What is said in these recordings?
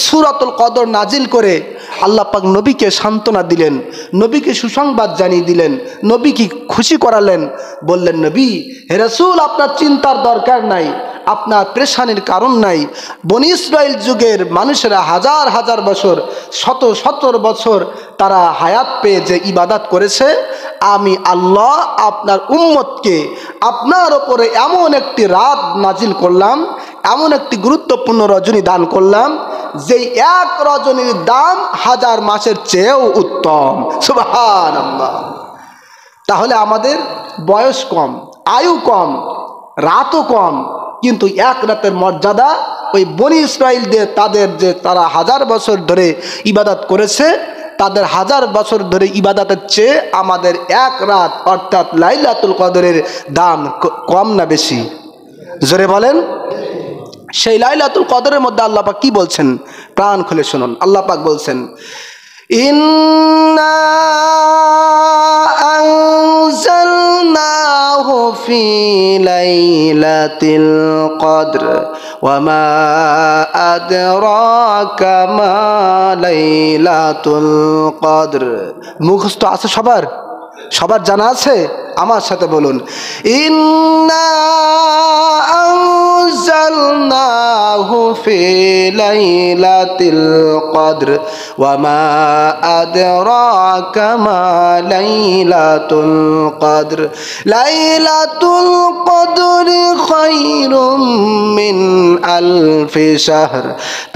সূরাতুল কদর নাজিল করে আল্লাহ পাক নবীকে সান্ত্বনা দিলেন, নবীকে সুসংবাদ জানিয়ে দিলেন, নবীকে খুশি করালেন। বললেন, নবী হে রাসূল, আপনার চিন্তার দরকার নাই, আপনার পেরেশানির কারণ নাই। বনি ইসরাইল যুগের মানুষেরা হাজার হাজার বছর, শত শত বছর তারা হায়াত পেয়ে যে ইবাদত করেছে, আমি আল্লাহ আপনার উম্মতকে আপনার ওপরে এমন একটি রাত নাজিল করলাম, এমন একটি গুরুত্বপূর্ণ রজনী দান করলাম, যেই এক রজনীর দাম হাজার মাসের চেয়েও উত্তম। সুবহানাল্লাহ। তাহলে আমাদের বয়স কম, আয়ু কম, রাতও কম, কিন্তু এক রাতের মর্যাদা ওই বনি ইসরাইলদের, তারা হাজার বছর ধরে ইবাদত করেছে, তাদের হাজার বছর ধরে ইবাদতের চেয়ে আমাদের এক রাত অর্থাৎ লাইলাতুল কদরের দাম কম না বেশি? জোরে বলেন। সেই লাইলাতুল কদরের মধ্যে আল্লাহ পাক কি বলছেন, প্রাণ খুলে শুনুন। আল্লাহ পাক বলছেন, ইন্না আনজালনাহু ফি লাইলাতিল কদর ওয়া মা আদরাকা মা লাইলাতুল কদর। মুখস্থ আছে সবার? সবার জানা আছে? আমার সাথে বলুন, ইন্না আনজালনাহু ফি লাইলাতিল কদর ওয়া মা আদরাকা মা লাইলাতুল কদর লাইলাতুল কদরি খায়রুম মিন আলফি শাহর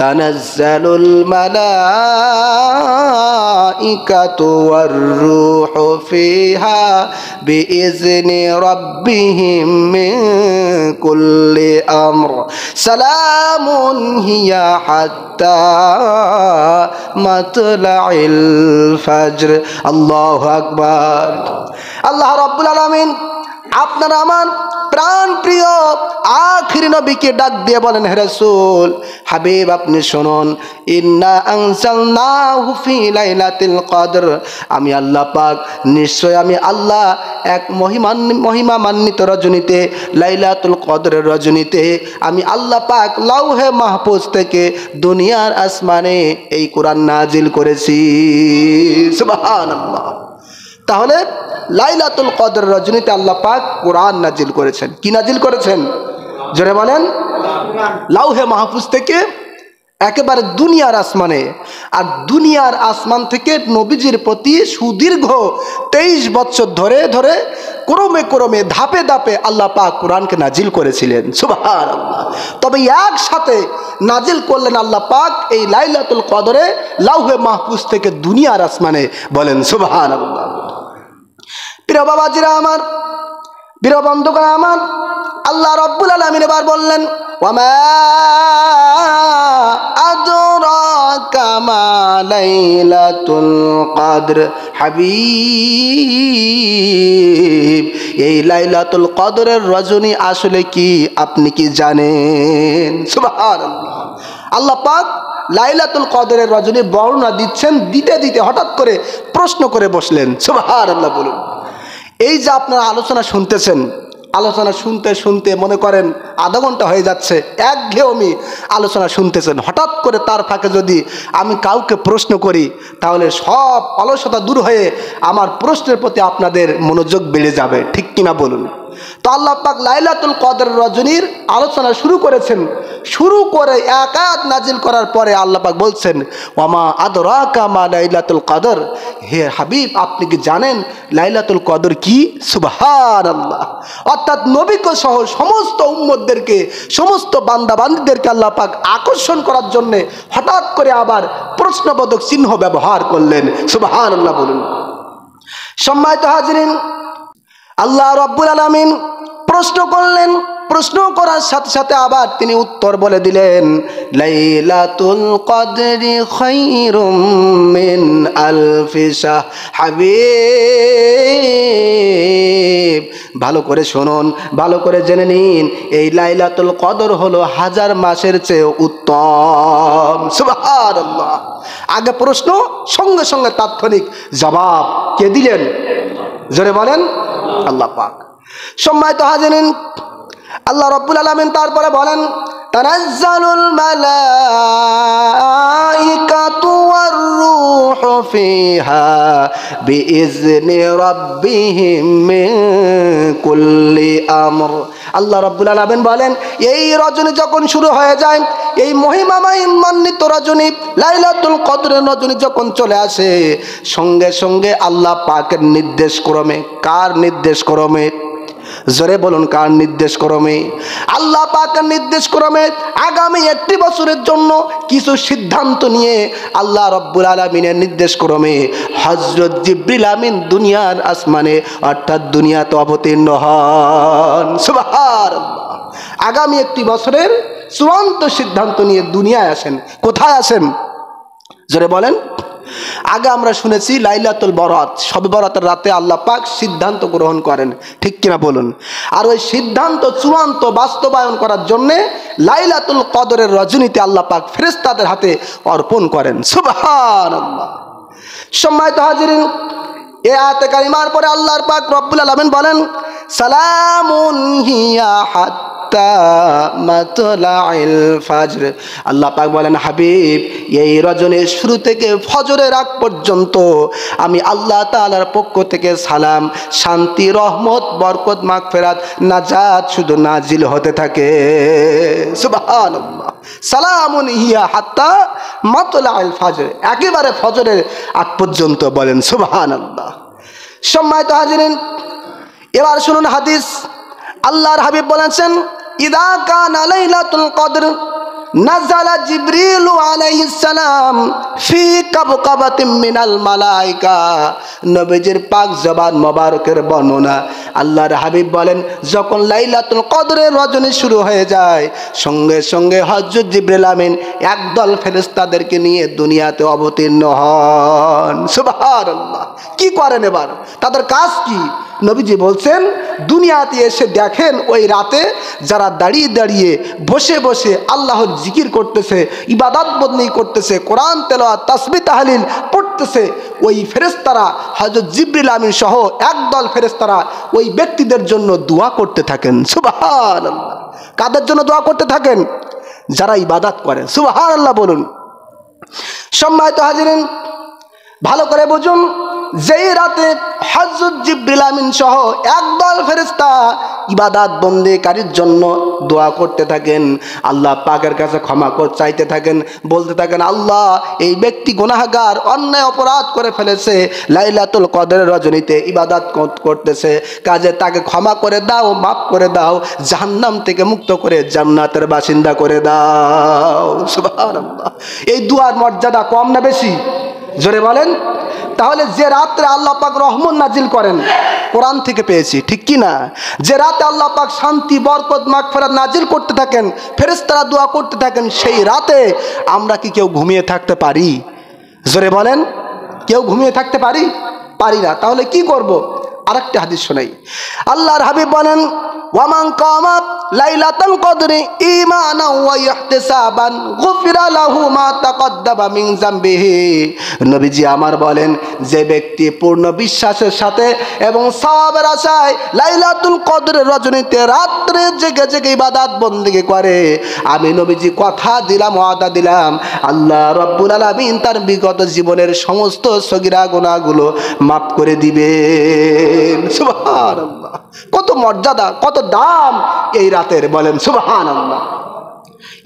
তানাজ্জালুল মালাইকাতু ওয়ার রূহু ফিহা বিইজনি রাব্বিহিম মিন কুল্লি আমর সালামুন হিয়া হাত্তা মাতলাইল ফজর। আল্লাহু আকবার। আল্লাহ রাব্বুল আলামিন আপনার আমার প্রাণ প্রিয় আখিরি নবীকে ডাক দিয়ে বলেন, হে রাসূল, হাবিব আপনি শুনুন, ইন্না আনজালনাহু ফি লাইলাতিল কদর, আমি আল্লাহ পাক, নিশ্চয় আমি আল্লাহ এক মহিমান্বিত রজনীতে, লাইলাতুল কদরের রজনীতে আমি আল্লাহ পাক লাউহে মাহফুজ থেকে দুনিয়ার আসমানে এই কোরআন নাজিল করেছি। সুবহানাল্লাহ। তাহলে লাইলাতুল কদর রজনীতে আল্লাহ পাক কোরআন নাজিল করেছেন। কি নাজিল করেছেন? জোরে বলেন। লাউহে মাহফুজ থেকে একেবারে দুনিয়ার আসমানে, আর দুনিয়ার আসমান থেকে নবীজির প্রতি সুদীর্ঘ 23 বছর ধরে ধরে ক্রমে ক্রমে ধাপে ধাপে আল্লাহ পাক কোরআনকে নাজিল করেছিলেন। সুবহানাল্লাহ। তবে একসাথে নাজিল করলেন আল্লাহ পাক এই লাইলাতুল কদরে লাউহে মাহফুজ থেকে দুনিয়ার আসমানে। বলেন সুবহানাল্লাহ। প্রিয় বাবাজিরা আমার, প্রিয় বন্ধুগণ আমার, আল্লাহ রাব্বুল আলামিন এবার বললেন, ওয়া মা আদরাকা মা লাইলাতুল কদর। হাবিব, এই লাইলাতুল কদরের রজনী আসলে কি আপনি কি জানেন? সুবহানাল্লাহ। আল্লাহ পাক লাইলাতুল কদরের রজনী বর্ণনা দিচ্ছেন, দিতে দিতে হঠাৎ করে প্রশ্ন করে বসলেন। সুবহানাল্লাহ বলুন। এই যে আপনারা আলোচনা শুনতেছেন, আলোচনা শুনতে শুনতে মনে করেন আধা ঘন্টা হয়ে যাচ্ছে, একঘেয়েমি আলোচনা শুনতেছেন, হঠাৎ করে তার ফাঁকে যদি আমি কাউকে প্রশ্ন করি, তাহলে সব অলসতা দূর হয়ে আমার প্রশ্নের প্রতি আপনাদের মনোযোগ বেড়ে যাবে। ঠিক কিনা বলুন? তো আল্লাহ পাক লাইলাতুল কদর রজনীর আলোচনা শুরু করেছেন। শুরু করে এক আয়াত নাজিল করার পরে আল্লাহ পাক বলছেন, ওয়ামা আদরাকা মা লাইলাতুল কদর। হে হাবিব, আপনি কি জানেন লাইলাতুল কদর কি? সুবহানাল্লাহ। অর্থাৎ নবীকে সহ সমস্ত উম্মতদেরকে, সমস্ত বান্দাবান্দীদেরকে আল্লাহ পাক আকর্ষণ করার জন্য হঠাৎ করে আবার প্রশ্নবোধক চিহ্ন ব্যবহার করলেন। সুবহানাল্লাহ বলুন। সম্মানিত হাজিরিন, আল্লাহ রাব্বুল আলামিন প্রশ্ন করলেন, প্রশ্ন করার সাথে সাথে আবার তিনি উত্তর বলে দিলেন, লাইলাতুল কদরি খায়রুম মিন আলফি শাহর। হাবিব, ভালো করে শুনুন, ভালো করে জেনে নিন, এই লাইলাতুল কদর হলো হাজার মাসের চেয়ে উত্তম। সুবহানাল্লাহ। আগে প্রশ্ন, সঙ্গে সঙ্গে তাৎক্ষণিক জবাব কে দিলেন? জোরে বলেন, আল্লাহ পাক। সম্মানিত হাজিরিন, আল্লাহ রাব্বুল আলামিন তারপরে বলেন, তানাজ্জালুল মালাইকা ফিহা বিইজনি রাব্বিহিম মিন কুল্লি আমর। আল্লাহ রাব্বুল আলামিন বলেন, এই রজনী যখন শুরু হয়ে যায়, এই মহিমান্বিত রজনী লাইলাতুল কদরের রজনী যখন চলে আসে, সঙ্গে সঙ্গে আল্লাহ পাকের নির্দেশ ক্রমে, কার নির্দেশ ক্রমে? জোরে বলুন, কার নির্দেশ ক্রমে? আল্লাহ পাকের নির্দেশ ক্রমে আগামী একটি বছরের জন্য কিছু সিদ্ধান্ত নিয়ে আল্লাহ রব্বুল আলামিনের নির্দেশ ক্রমে হযরত জিবরিল আমিন দুনিয়ার আসমানে অর্থাৎ দুনিয়াতে অবতীর্ণ হন। সুবহানাল্লাহ। আগামী একটি বছরের চূড়ান্ত সিদ্ধান্ত নিয়ে দুনিয়ায় আসেন। কোথায় আসেন? জোরে বলেন। আগে আমরা শুনেছি লাইলাতুল বরাত, শবে বরাতের রাতে আল্লাহ পাক সিদ্ধান্ত গ্রহণ করেন, ঠিক কিনা বলুন? আর ওই সিদ্ধান্ত চূড়ান্ত বাস্তবায়ন করার জন্যে লাইলাতুল কদরের রজনীতে আল্লাহ পাক ফেরেশতাদের হাতে অর্পণ করেন। সুবহানাল্লাহ। সম্মানিত হাজিরিন, এই আয়াতে কারিমার পরে আল্লাহর পাক রব্বুল আলামিন বলেন, সালামুন হিয়া হাত্তা মাতলাইল ফাজর। আল্লাহ পাক বলেন, হাবিব, এই রজনীর শুরু থেকে ফজরের আগ পর্যন্ত আমি আল্লাহ তাআলার পক্ষ থেকে সালাম, শান্তি, রহমত, বরকত, মাগফিরাত, নাজাত শুধু নাজিল হতে থাকে। সুবহানাল্লাহ। সালামুন হিয়া হাত্তা মাতলাইল ফাজর, একেবারে ফজরের আগ পর্যন্ত। বলেন সুবহানাল্লাহ। সম্মানিত হাজিরিন, এবার শুনুন হাদিস। আল্লাহর হাবিব বলেছেন, ইদা কানা লাইলাতুল কদর নাযালা জিবরিল আলাইহিস সালাম ফি কাবকাবাতিন মিনাল মালায়েকা। নবীজির পাক জবান মোবারকের বর্ণনা। আল্লাহর হাবিব বলেন, যখন লাইলাতুল কদরের রজনী শুরু হয়ে যায়, সঙ্গে সঙ্গে হযরত জিবরিল আমিন একদল ফেরেশতাদেরকে নিয়ে দুনিয়াতে অবতীর্ণ হন। সুবহানাল্লাহ। কি করেন এবার? তাদের কাজ কি? নবীজি বলছেন, দুনিয়াতে এসে দেখেন ওই রাতে যারা দাঁড়িয়ে দাঁড়িয়ে বসে বসে আল্লাহর জিকির করতেছে, ইবাদত বন্দেগি করতেছে, কোরআন তেলাওয়াত, তাসবিহ তাহলিল পড়তেছে, ওই ফেরেশতারা হযরত জিবরিল আমিন সহ একদল ফেরেশতারা ওই ব্যক্তিদের জন্য দোয়া করতে থাকেন। সুবহানাল্লাহ। কাদের জন্য দোয়া করতে থাকেন? যারা ইবাদত করেন। সুবহানাল্লাহ বলুন। সম্মানিত হাজিরিন, ভালো করে বুঝুন, যেই রাতে হযরত জিবরিল আমিন সহ একদল ফেরেশতা ইবাদত বন্দেগীর জন্য দোয়া করতে থাকেন, আল্লাহ পাকের কাছে ক্ষমা চাইতে থাকেন, বলতে থাকেন, আল্লাহ, এই ব্যক্তি গুনাহগার, অন্যায় অপরাধ করে ফেলেছে, লাইলাতুল কদরের রজনীতে ইবাদত করতেছে, কাজে তাকে ক্ষমা করে দাও, মাফ করে দাও, জাহান্নাম থেকে মুক্ত করে জান্নাতের বাসিন্দা করে দাও। সুবহানাল্লাহ। এই দুয়ার মর্যাদা কম না বেশি? জোরে বলেন। তাহলে যে রাত্রে আল্লাহ পাক রহমত নাজিল করেন, কোরআন থেকে পেয়েছি, ঠিক কি না? যে রাতে আল্লাহ পাক শান্তি, বরকত, মাগফিরাত নাজিল করতে থাকেন, ফেরেশতারা দোয়া করতে থাকেন, সেই রাতে আমরা কি কেউ ঘুমিয়ে থাকতে পারি? জোরে বলেন। কেউ ঘুমিয়ে থাকতে পারি? পারি না। তাহলে কি করব? আরেকটা হাদিস শোনাই। আল্লাহর হাবিব বলেন, ওয়ামান কামা লাইলাতুল কদরি ঈমানান ওয়া ইহতিসাবান গুফিরা লাহু মা তাকদ্দামা মিন যামবিহি। নবীজি আমার বলেন, যে ব্যক্তি পূর্ণ বিশ্বাসের সাথে এবং সওয়াবের আশায় লাইলাতুল কদরের রজনীতে রাত্রে জেগে জেগে ইবাদত বন্দেগী করে, আমি নবীজি কথা দিলাম, ওয়াদা দিলাম, আল্লাহ রাব্বুল আলামিন তার বিগত জীবনের সমস্ত সগীরা গুনাহগুলো মাফ করে দিবেন। সুবহানাল্লাহ। কত মর্যাদা, কত দাম এই রাতের। বলেন সুবহানাল্লাহ।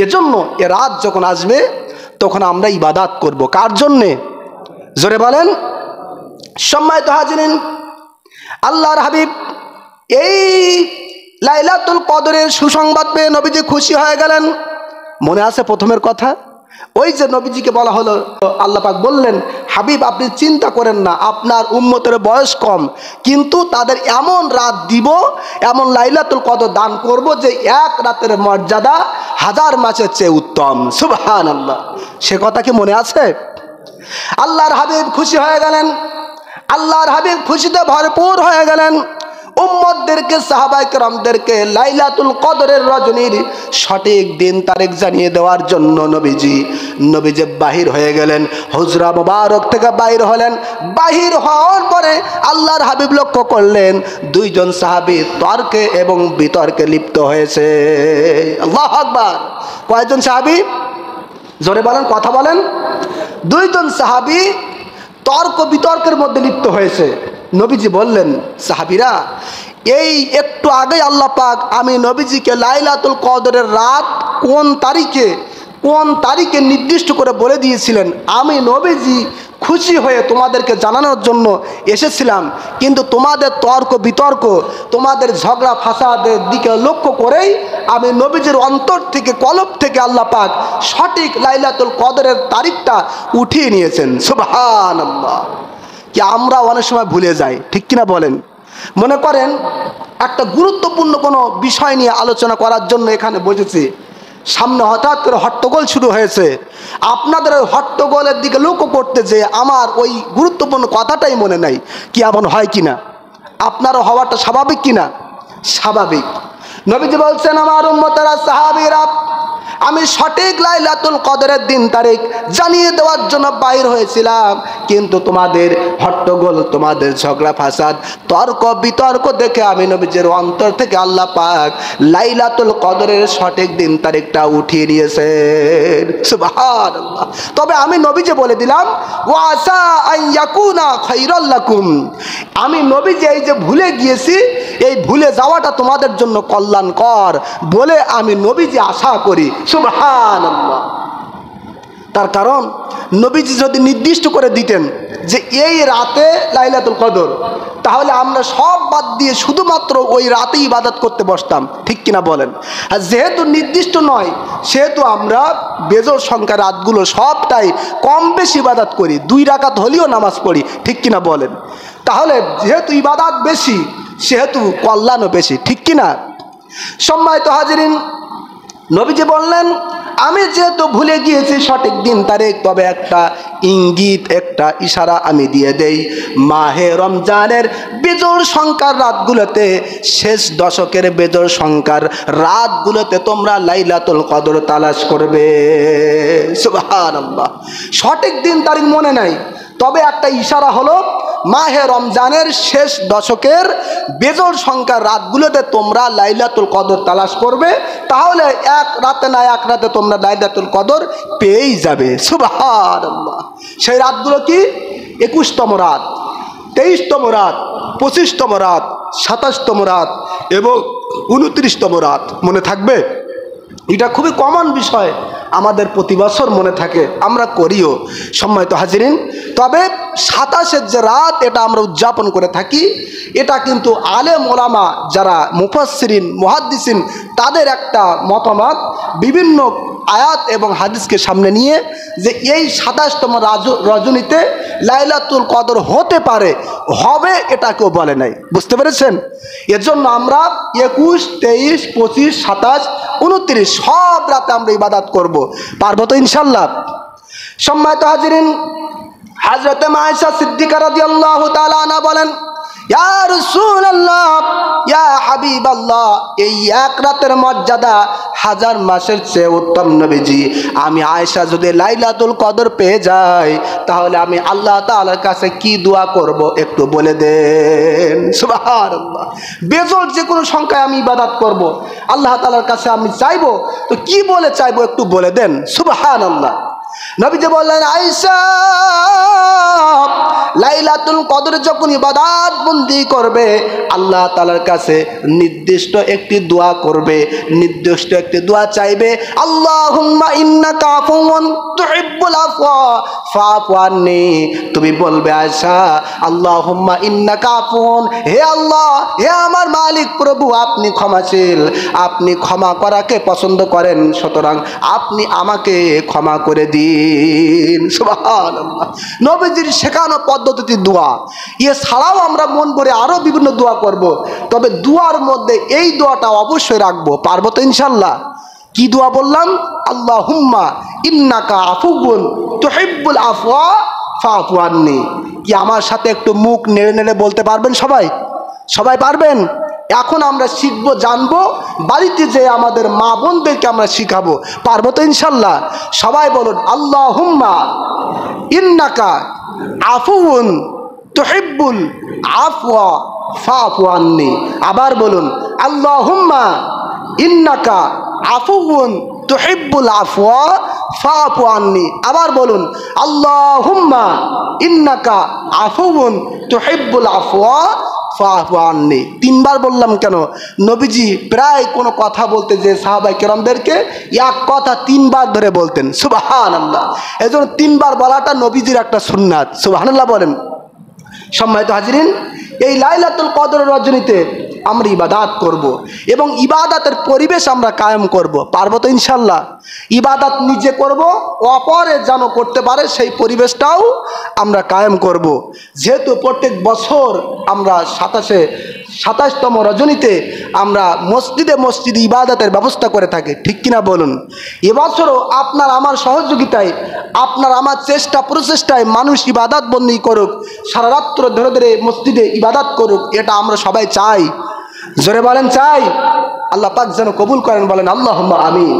এজন্য এ রাত যখন আসবে তখন আমরা ইবাদত করব। কার জন্যে? জোরে বলেন। সম্মানিত হাজিরিন, আল্লাহর হাবিব এই লাইলাতুল কদরের সুসংবাদ পেয়ে নবীজি খুশি হয়ে গেলেন। মনে আছে প্রথমের কথা? ওই যে নবীজিকে বলা হলো, আল্লাহ পাক বললেন, হাবিব, আপনি চিন্তা করেন না, আপনার উম্মতের বয়স কম, কিন্তু তাদের এমন রাত দিব, এমন লাইলাতুল কদর দান করব যে এক রাতের মর্যাদা 1000 মাসের চেয়ে উত্তম। সুবহানাল্লাহ। সে কথা কি মনে আছে? আল্লাহর হাবিব খুশি হয়ে গেলেন। আল্লাহর হাবিব খুশিতে ভরপুর হয়ে গেলেন। উম্মতদেরকে, সাহাবায়ে কেরামদেরকে লাইলাতুল কদরের রজনীর সঠিক দিন তারিখ জানিয়ে দেওয়ার জন্য নবীজি বাহির হয়ে গেলেন। হুজরা মুবারক থেকে বাহির হলেন। বাহির হওয়ার পরে আল্লাহর হাবিব লক্ষ্য করলেন 2 জন সাহাবী তর্কে এবং বিতর্কে লিপ্ত হয়েছে। আল্লাহু আকবার। কয়জন সাহাবী? জোরে বলেন, কথা বলেন। 2 জন সাহাবী তর্ক বিতর্কের মধ্যে লিপ্ত হয়েছে। নবীজি বললেন, সাহাবীরা, এই একটু আগেই আল্লাহ পাক আমি নবীজিকে লাইলাতুল কদরের রাত কোন তারিখে নির্দিষ্ট করে বলে দিয়েছিলেন। আমি নবীজি খুশি হয়ে তোমাদেরকে জানানোর জন্য এসেছিলাম, কিন্তু তোমাদের তর্ক বিতর্ক, তোমাদের ঝগড়া ফাসাদের দিকে লক্ষ্য করেই আমি নবীজির অন্তর থেকে, কলব থেকে আল্লাহ পাক সঠিক লাইলাতুল কদরের তারিখটা উঠিয়ে নিয়েছেন। সুবহানাল্লাহ। কি আমরা অনেক সময় ভুলে যাই, ঠিক কিনা বলেন? মনে করেন একটা গুরুত্বপূর্ণ কোনো বিষয় নিয়ে আলোচনা করার জন্য এখানে বসেছি, সামনে হঠাৎ করে হট্টগোল শুরু হয়েছে। আপনাদের ওই হট্টগোলের দিকে লক্ষ্য করতে যে আমার ওই গুরুত্বপূর্ণ কথাটাই মনে নাই, কি এমন হয় কিনা? আপনারও হওয়াটা স্বাভাবিক কিনা? স্বাভাবিক। নবীজি বলছেন, আমার উম্মতেরা, সাহাবীরা, আমি সঠিক লাইলাতুল কদরের দিন তারিখ জানিয়ে দেওয়ার জন্য বাইর হয়েছিলাম, কিন্তু তোমাদের হট্টগোল, তোমাদের ঝগড়া ফাসাদ, তর্ক বিতর্ক দেখে আমি নবীজির অন্তর থেকে আল্লাহ পাক লাইলাতুল কদরের সঠিক দিন তারিখটা উঠিয়ে নিয়েছেন। সুবহানাল্লাহ। তবে আমি নবীজি বলে দিলাম, ওয়া আসা আন ইয়াকুনা খায়রাল লাকুম, আমি নবীজি এই যে ভুলে গিয়েছি, এই ভুলে যাওয়াটা তোমাদের জন্য কল্যাণকর বলে আমি নবীজি আশা করি। সুবহানাল্লাহ। তার কারণ নবীজি যদি নির্দিষ্ট করে দিতেন যে এই রাতে লাইলাতুল কদর, তাহলে আমরা সব বাদ দিয়ে শুধুমাত্র ওই রাতে ইবাদত করতে বসতাম, ঠিক কিনা বলেন? আর যেহেতু নির্দিষ্ট নয়, সেহেতু আমরা বেজোড় সংখ্যার রাতগুলো সবটাই কম বেশি ইবাদত করি, 2 রাকাত হলেও নামাজ পড়ি, ঠিক কিনা বলেন? তাহলে যেহেতু ইবাদত বেশি, সেহেতু কল্যাণও বেশি, ঠিক কিনা? সম্মানিত হাজিরিন, নবীজি বললেন, আমি যেহেতু ভুলে গিয়েছি সঠিক দিন তারিখ, তবে একটা ইঙ্গিত, একটা ইশারা আমি দিয়ে দেই। মাহে রমজানের বেজোড় সংখ্যার রাতগুলোতে, শেষ দশকের বেজোড় সংখ্যার রাতগুলোতে তোমরা লাইলাতুল কদর তালাশ করবে। সুবহানাল্লাহ। সঠিক দিন তারিখ মনে নাই, তবে একটা ইশারা হলো মাহে রমজানের শেষ দশকের বেজোড় সংখ্যার রাতগুলোতে তোমরা লাইলাতুল কদর তালাশ করবে, তাহলে এক রাতে না এক রাতে তোমরা লাইলাতুল কদর পেয়েই যাবে। সুবহানাল্লাহ। সেই রাতগুলো কি? 21তম রাত, 23তম রাত, 25তম রাত, 27তম রাত এবং 29তম রাত। মনে থাকবে? এটা খুবই কমন বিষয়, আমাদের প্রতি বছর মনে থাকে, আমরা করিও। সম্মানিত হাজিরিন, তবে 27-এর যে রাত, এটা আমরা উদযাপন করে থাকি, এটা কিন্তু আলেম ওলামা যারা মুফাসসিরিন, মুহাদ্দিসিন, তাদের একটা মতামত, বিভিন্ন আয়াত এবং হাদিসকে সামনে নিয়ে, যে এই 27তম রজনীতে লাইলাতুল কদর হতে পারে, হবে, এটা কেউ বলে নাই। বুঝতে পেরেছেন? এর জন্য আমরা 21, 23, 25, 27, 29 সব রাতে আমরা ইবাদত করব। পারবো তো ইনশাল্লাহ? সম্মানিত হাজিরিন, হযরত আয়েশা সিদ্দিকা রাদিয়াল্লাহু তাআলা আনহা বলেন, ইয়া রাসূলুল্লাহ, ইয়া হাবিবাল্লাহ, এই এক রাতের মর্যাদা 1000 মাসের চেয়ে উত্তম। নবীজি, আমি আয়েশা যদি লাইলাতুল কদর পেয়ে যাই, তাহলে আমি আল্লাহ তাআলার কাছে কি দোয়া করব একটু বলে দেন। সুবহানাল্লাহ। বেজোড় যে কোনো সংখ্যায় আমি ইবাদত করব, আল্লাহ তাআলার কাছে আমি চাইবো, তো কি বলে চাইবো একটু বলে দেন। সুবহানাল্লাহ। নবীজি বললেন, আয়েশা, লাইলাতুল কদর যখন ইবাদত বন্দি করবে, আল্লাহ তাআলার কাছে নির্দিষ্ট একটি দোয়া করবে, নির্দিষ্ট একটি দোয়া চাইবে। আল্লাহুম্মা ইন্নাকা আফুউন তুহিব্বুল আফওয়া ফাআফু আন্নি। তুমি বলবে আয়েশা, আল্লাহুম্মা ইন্নাকা আফুউন, হে আল্লাহ, হে আমার মালিক প্রভু, আপনি ক্ষমাশীল, আপনি ক্ষমা করাকে পছন্দ করেন, সুতরাং আপনি আমাকে ক্ষমা করে দিন। সুবহানাল্লাহ। নবীজির শেখানো পদ্ধতি দোয়া, এছাড়াও আমরা মন করে আরো বিভিন্ন দোয়া করব, তবে দোয়ার মধ্যে এই দোয়াটা অবশ্যই রাখবো। পারবো তো ইনশাল্লাহ? কি দোয়া বললাম? আল্লাহুম্মা ইন্নাকা আফুউন তুহিব্বুল আফওয়া ফাআফু আন্নি। কি আমার সাথে একটু মুখ নেড়ে নেড়ে বলতে পারবেন সবাই? সবাই পারবেন? এখন আমরা শিখবো, জানবো, বাড়িতে যে আমাদের মা বোনদেরকে আমরা শিখাবো। পারবো তো ইনশাল্লাহ? সবাই বলুন, আল্লাহুম্মা ইন্নাকা আফুউন তুহিব্বুল আফওয়া ফাআফু আন্নি। আবার বলুন, আল্লাহুম্মা ইন্নাকা আফুউন তুহিব্বুল আফওয়া ফাআফু আন্নি। আবার বলুন আল্লাহুম্মা ইন্নাকা আফুউন তুহিব্বুল আফওয়া ফাআফু আন্নি। তিনবার বললাম কেন? নবীজি প্রায় কোনো কথা বলতে যে সাহাবায়ে কেরামদেরকে এক কথা তিনবার ধরে বলতেন। সুবহানাল্লাহ। এজন্য তিনবার বলাটা নবীজির একটা সুন্নাত। সুবহানাল্লাহ বলেন। সম্মানিত হাজিরিন, এই লাইলাতুল কদরের রজনীতে আমরা ইবাদত করব এবং ইবাদতের পরিবেশ আমরা কায়েম করব। পারবো তো ইনশাল্লাহ? ইবাদত নিজে করব, অপরে যেন করতে পারে সেই পরিবেশটাও আমরা কায়েম করব। যেহেতু প্রত্যেক বছর আমরা 27তম রজনীতে আমরা মসজিদে মসজিদে ইবাদতের ব্যবস্থা করে থাকি, ঠিক কিনা বলুন? এবছরও আপনার আমার সহযোগিতায়, আপনার আমার চেষ্টা প্রচেষ্টায় মানুষ ইবাদত বন্দী করুক, সারা রাত্র ধরে ধরে মসজিদে ইবাদত করুক, এটা আমরা সবাই চাই। জোরে বলেন চাই। আল্লাহ পাক যেন কবুল করেন, বলেন আল্লাহুম্মা আমিন।